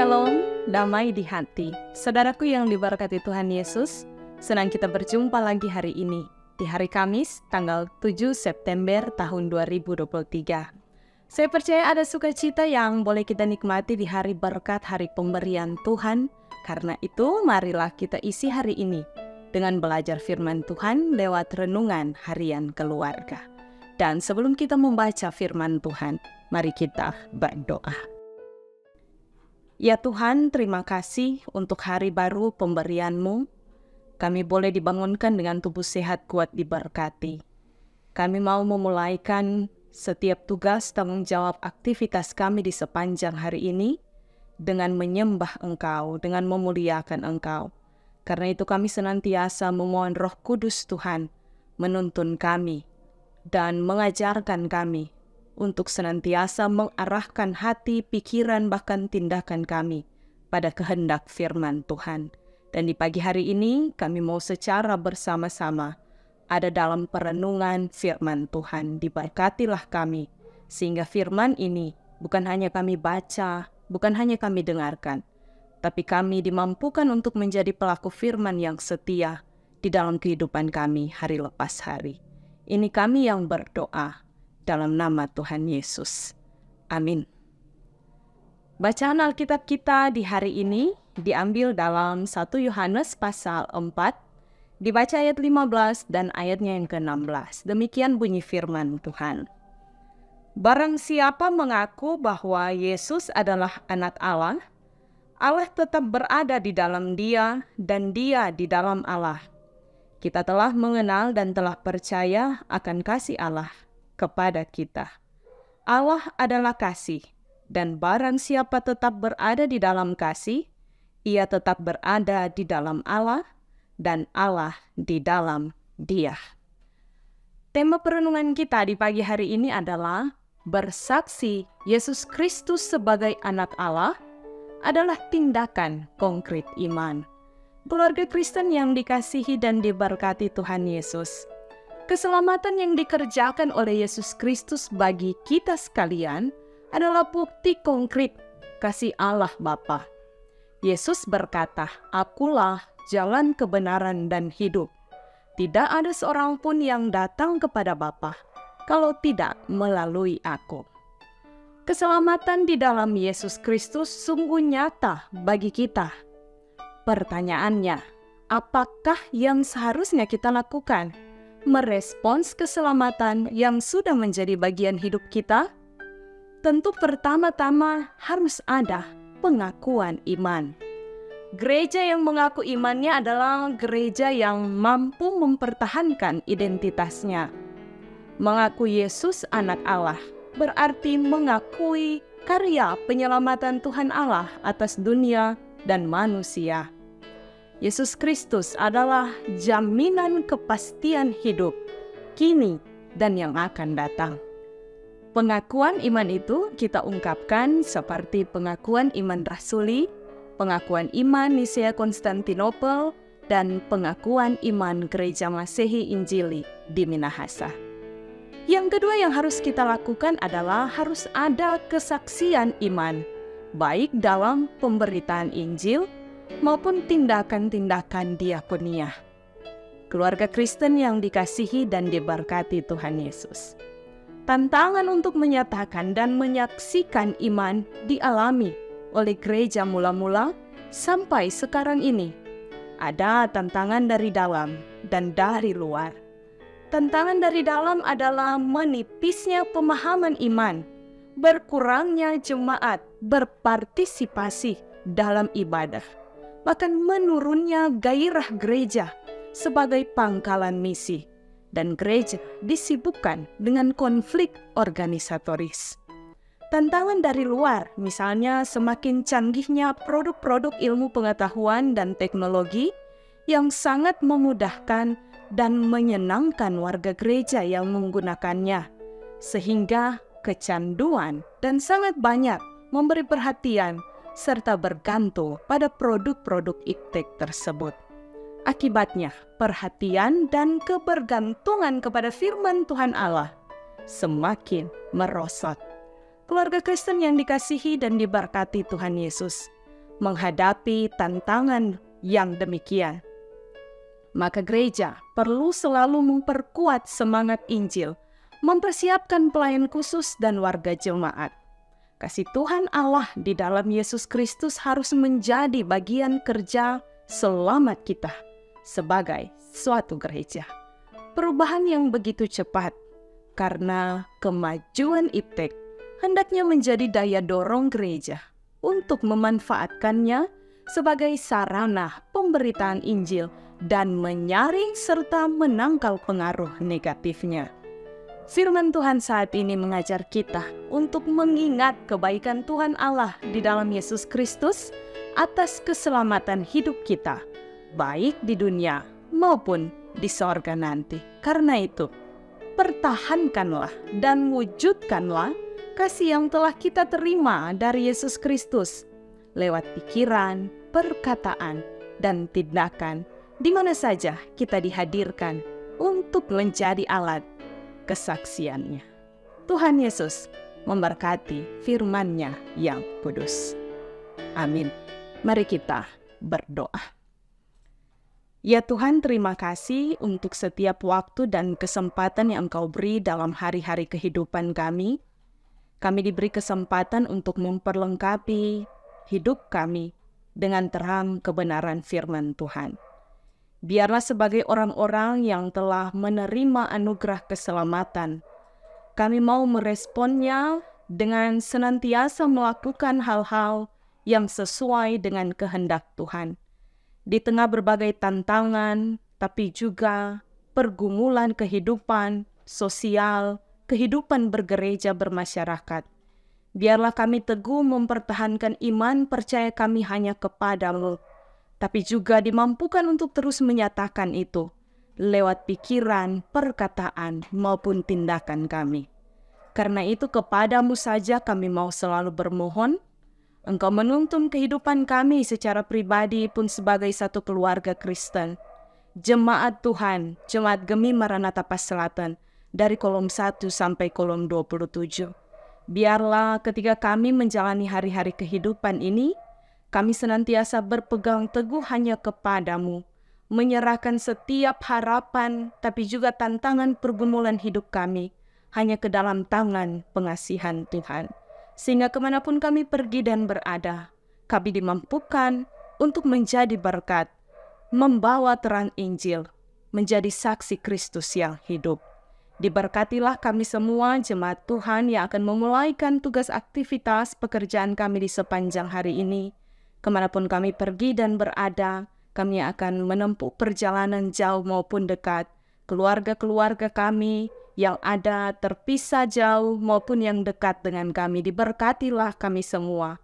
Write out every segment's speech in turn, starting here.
Shalom, damai di hati. Saudaraku yang diberkati Tuhan Yesus, senang kita berjumpa lagi hari ini, di hari Kamis, tanggal 7 September tahun 2023. Saya percaya ada sukacita yang boleh kita nikmati di hari berkat, hari pemberian Tuhan. Karena itu, marilah kita isi hari ini dengan belajar firman Tuhan lewat renungan harian keluarga. Dan sebelum kita membaca firman Tuhan, mari kita berdoa. Ya Tuhan, terima kasih untuk hari baru pemberian-Mu. Kami boleh dibangunkan dengan tubuh sehat kuat diberkati. Kami mau memulaikan setiap tugas tanggung jawab aktivitas kami di sepanjang hari ini dengan menyembah Engkau, dengan memuliakan Engkau. Karena itu kami senantiasa memohon Roh Kudus Tuhan menuntun kami dan mengajarkan kami untuk senantiasa mengarahkan hati, pikiran, bahkan tindakan kami pada kehendak firman Tuhan. Dan di pagi hari ini kami mau secara bersama-sama ada dalam perenungan firman Tuhan. Diberkatilah kami, sehingga firman ini bukan hanya kami baca, bukan hanya kami dengarkan, tapi kami dimampukan untuk menjadi pelaku firman yang setia di dalam kehidupan kami hari lepas hari. Ini kami yang berdoa dalam nama Tuhan Yesus. Amin. Bacaan Alkitab kita di hari ini diambil dalam 1 Yohanes pasal 4, dibaca ayat 15 dan ayatnya yang ke-16. Demikian bunyi firman Tuhan. Barang siapa mengaku bahwa Yesus adalah anak Allah, Allah tetap berada di dalam dia dan dia di dalam Allah. Kita telah mengenal dan telah percaya akan kasih Allah kepada kita. Allah adalah kasih, dan barang siapa tetap berada di dalam kasih, ia tetap berada di dalam Allah, dan Allah di dalam dia. Tema perenungan kita di pagi hari ini adalah bersaksi Yesus Kristus sebagai anak Allah adalah tindakan konkret iman. Keluarga Kristen yang dikasihi dan diberkati Tuhan Yesus, keselamatan yang dikerjakan oleh Yesus Kristus bagi kita sekalian adalah bukti konkret kasih Allah Bapa. Yesus berkata, "Akulah jalan kebenaran dan hidup. Tidak ada seorang pun yang datang kepada Bapa kalau tidak melalui Aku." Keselamatan di dalam Yesus Kristus sungguh nyata bagi kita. Pertanyaannya, apakah yang seharusnya kita lakukan merespons keselamatan yang sudah menjadi bagian hidup kita? Tentu pertama-tama harus ada pengakuan iman. Gereja yang mengaku imannya adalah gereja yang mampu mempertahankan identitasnya. Mengaku Yesus anak Allah berarti mengakui karya penyelamatan Tuhan Allah atas dunia dan manusia. Yesus Kristus adalah jaminan kepastian hidup kini dan yang akan datang. Pengakuan iman itu kita ungkapkan seperti pengakuan iman rasuli, pengakuan iman Nisea Konstantinopel, dan pengakuan iman Gereja Masehi Injili di Minahasa. Yang kedua yang harus kita lakukan adalah harus ada kesaksian iman, baik dalam pemberitaan Injil maupun tindakan-tindakan diakonia. Keluarga Kristen yang dikasihi dan diberkati Tuhan Yesus, tantangan untuk menyatakan dan menyaksikan iman dialami oleh gereja mula-mula sampai sekarang ini. Ada tantangan dari dalam dan dari luar. Tantangan dari dalam adalah menipisnya pemahaman iman, berkurangnya jemaat berpartisipasi dalam ibadah, bahkan menurunnya gairah gereja sebagai pangkalan misi, dan gereja disibukkan dengan konflik organisatoris. Tantangan dari luar, misalnya semakin canggihnya produk-produk ilmu pengetahuan dan teknologi yang sangat memudahkan dan menyenangkan warga gereja yang menggunakannya, sehingga kecanduan dan sangat banyak memberi perhatian serta bergantung pada produk-produk iptek tersebut. Akibatnya, perhatian dan kebergantungan kepada firman Tuhan Allah semakin merosot. Keluarga Kristen yang dikasihi dan diberkati Tuhan Yesus, menghadapi tantangan yang demikian. Maka gereja perlu selalu memperkuat semangat Injil, mempersiapkan pelayan khusus dan warga jemaat. Kasih Tuhan Allah di dalam Yesus Kristus harus menjadi bagian kerja selamat kita sebagai suatu gereja. Perubahan yang begitu cepat karena kemajuan iptek hendaknya menjadi daya dorong gereja untuk memanfaatkannya sebagai sarana pemberitaan Injil dan menyaring serta menangkal pengaruh negatifnya. Firman Tuhan saat ini mengajar kita untuk mengingat kebaikan Tuhan Allah di dalam Yesus Kristus atas keselamatan hidup kita, baik di dunia maupun di sorga nanti. Karena itu, pertahankanlah dan wujudkanlah kasih yang telah kita terima dari Yesus Kristus lewat pikiran, perkataan, dan tindakan di mana saja kita dihadirkan untuk menjadi alat kesaksiannya. Tuhan Yesus memberkati firman-Nya yang kudus. Amin. Mari kita berdoa. Ya Tuhan, terima kasih untuk setiap waktu dan kesempatan yang Engkau beri dalam hari-hari kehidupan kami. Kami diberi kesempatan untuk memperlengkapi hidup kami dengan terang kebenaran firman Tuhan. Biarlah sebagai orang-orang yang telah menerima anugerah keselamatan, kami mau meresponnya dengan senantiasa melakukan hal-hal yang sesuai dengan kehendak Tuhan. Di tengah berbagai tantangan, tapi juga pergumulan kehidupan, sosial, kehidupan bergereja bermasyarakat. Biarlah kami teguh mempertahankan iman percaya kami hanya kepada-Mu, tapi juga dimampukan untuk terus menyatakan itu lewat pikiran, perkataan, maupun tindakan kami. Karena itu kepada-Mu saja kami mau selalu bermohon, Engkau menuntun kehidupan kami secara pribadi pun sebagai satu keluarga Kristen. Jemaat Tuhan, Jemaat Gemi Maranatha Pas Selatan, dari kolom 1 sampai kolom 27. Biarlah ketika kami menjalani hari-hari kehidupan ini, kami senantiasa berpegang teguh hanya kepada-Mu, menyerahkan setiap harapan, tapi juga tantangan pergumulan hidup kami, hanya ke dalam tangan pengasihan Tuhan. Sehingga kemanapun kami pergi dan berada, kami dimampukan untuk menjadi berkat, membawa terang Injil, menjadi saksi Kristus yang hidup. Diberkatilah kami semua jemaat Tuhan yang akan memulaikan tugas aktivitas pekerjaan kami di sepanjang hari ini. Kemanapun kami pergi dan berada, kami akan menempuh perjalanan jauh maupun dekat. Keluarga-keluarga kami yang ada terpisah jauh maupun yang dekat dengan kami, diberkatilah kami semua.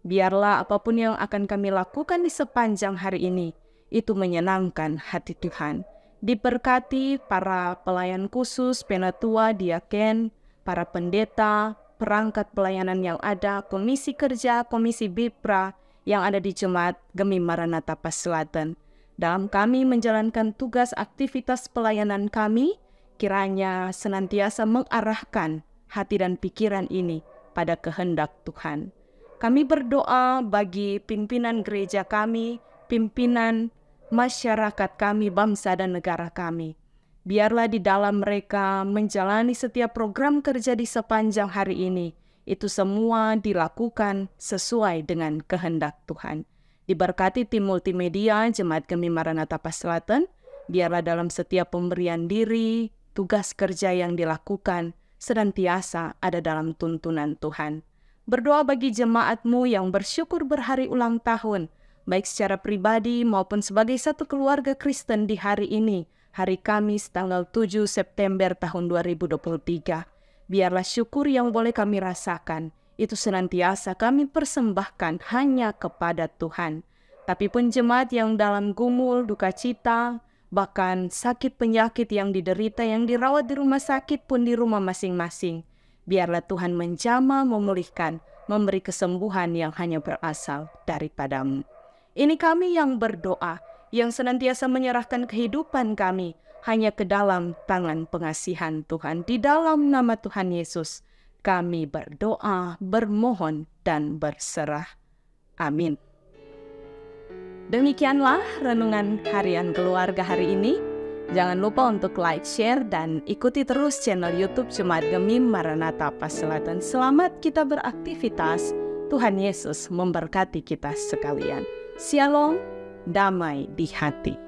Biarlah apapun yang akan kami lakukan di sepanjang hari ini, itu menyenangkan hati Tuhan. Diberkati para pelayan khusus, penatua, diaken, para pendeta, perangkat pelayanan yang ada, komisi kerja, komisi BIPRA, yang ada di Jemaat Gemi Maranatha Pas Selatan. Dalam kami menjalankan tugas aktivitas pelayanan kami, kiranya senantiasa mengarahkan hati dan pikiran ini pada kehendak Tuhan. Kami berdoa bagi pimpinan gereja kami, pimpinan masyarakat kami, bangsa dan negara kami. Biarlah di dalam mereka menjalani setiap program kerja di sepanjang hari ini, itu semua dilakukan sesuai dengan kehendak Tuhan. Diberkati tim multimedia Jemaat Gemi Maranatha Pas Selatan, biarlah dalam setiap pemberian diri, tugas kerja yang dilakukan, senantiasa ada dalam tuntunan Tuhan. Berdoa bagi jemaat-Mu yang bersyukur berhari ulang tahun, baik secara pribadi maupun sebagai satu keluarga Kristen di hari ini, hari Kamis tanggal 7 September tahun 2023. Biarlah syukur yang boleh kami rasakan, itu senantiasa kami persembahkan hanya kepada Tuhan. Tapi pun jemaat yang dalam gumul, duka cita, bahkan sakit penyakit yang diderita, yang dirawat di rumah sakit pun di rumah masing-masing. Biarlah Tuhan menjamah, memulihkan, memberi kesembuhan yang hanya berasal daripada-Mu. Ini kami yang berdoa, yang senantiasa menyerahkan kehidupan kami hanya ke dalam tangan pengasihan Tuhan. Di dalam nama Tuhan Yesus, kami berdoa, bermohon, dan berserah. Amin. Demikianlah renungan harian keluarga hari ini. Jangan lupa untuk like, share, dan ikuti terus channel YouTube Jemaat Gemim Maranatha Pas Selatan. Selamat kita beraktivitas. Tuhan Yesus memberkati kita sekalian. Shalom, damai di hati.